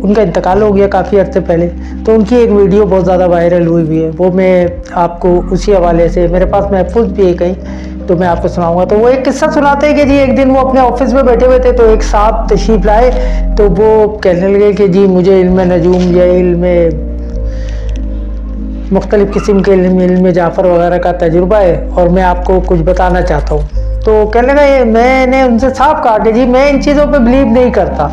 उनका इंतकाल हो गया काफ़ी अर्से पहले, तो उनकी एक वीडियो बहुत ज़्यादा वायरल हुई हुई है, वो मैं आपको उसी हवाले से, मेरे पास महफूज भी है कहीं, तो मैं आपको सुनाऊंगा। तो वो एक किस्सा सुनाते हैं कि जी एक दिन वो अपने ऑफिस में बैठे हुए थे, तो एक साहब तशरीफ लाए, तो वो कहने लगे कि जी मुझे इल्म नजूम या इल्म मुख्तलिफ़ किस्म के इल्म जाफ़र वगैरह का तजुर्बा है और मैं आपको कुछ बताना चाहता हूँ। तो कहने लगा, मैंने उनसे साफ कहा कि जी मैं इन चीज़ों पे बिलीव नहीं करता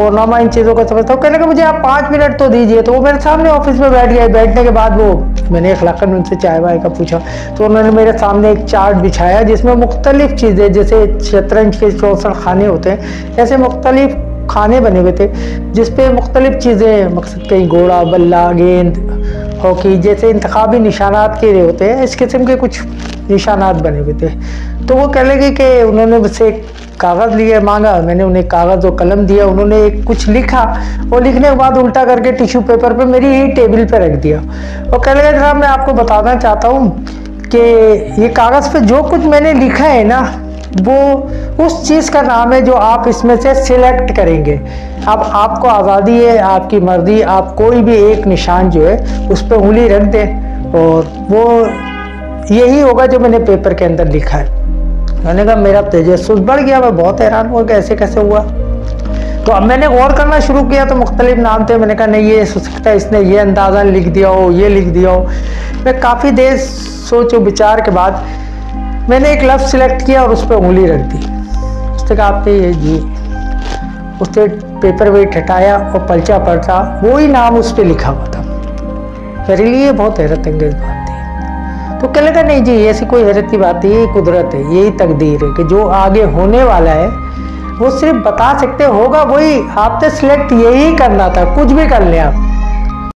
और ना मैं इन चीज़ों को समझता हूँ। कहने लगा मुझे आप 5 मिनट तो दीजिए। तो वो मेरे सामने ऑफिस में बैठ गए। बैठने के बाद वो मैंने अखलाकन उनसे चाय वाय का पूछा, तो उन्होंने मेरे सामने एक चार्ट बिछाया जिसमें मुख्तलिफ़ चीज़ें, जैसे शतरंज के 64 खाने होते हैं, ऐसे मुख्तलिफ़ खाने बने हुए थे जिसपे मुख्तलिफ़ चीज़ें, मकसद कहीं घोड़ा, बल्ला, गेंद, हॉकी जैसे इंतखाबी निशानात के लिए होते हैं, इस किस्म के कुछ निशानात बने हुए थे। तो वो कह लगे कि उन्होंने मुझसे कागज़ लिए मांगा, मैंने उन्हें कागज़ और कलम दिया, उन्होंने कुछ लिखा और लिखने के बाद उल्टा करके टिश्यू पेपर पे मेरी ही टेबल पे रख दिया और कह लगे जनाब मैं आपको बताना चाहता हूँ कि ये कागज़ पे जो कुछ मैंने लिखा है ना, वो उस चीज़ का नाम है जो आप इसमें से सिलेक्ट करेंगे। अब आपको आज़ादी है, आपकी मर्जी, आप कोई भी एक निशान जो है उस पर उंगली रख दें और वो यही होगा जो मैंने पेपर के अंदर लिखा है। मैंने कहा मेरा तजस्सुस बढ़ गया, मैं बहुत हैरान हुआ कि ऐसे कैसे हुआ। तो अब मैंने गौर करना शुरू किया तो मुख्तलिफ नाम थे। मैंने कहा नहीं ये हो सकता है इसने ये अंदाज़ा लिख दिया हो, ये लिख दिया हो। मैं काफ़ी देर सोचो विचार के बाद मैंने एक लफ्ज़ सिलेक्ट किया और उस पर उंगली रख दी। उसने कहा आपने ये जी, उसने पेपर वेट हटाया और पलचा पलटा वही नाम उस पर लिखा हुआ था। मेरे लिए बहुत हैरत अंगेज बात थी। तो कहने लगा नहीं जी ऐसी कोई हैरत की बात नहीं, यही कुदरत है, यही तकदीर है कि जो आगे होने वाला है वो सिर्फ बता सकते होगा वही, आपने सिलेक्ट यही करना था, कुछ भी कर लें आप।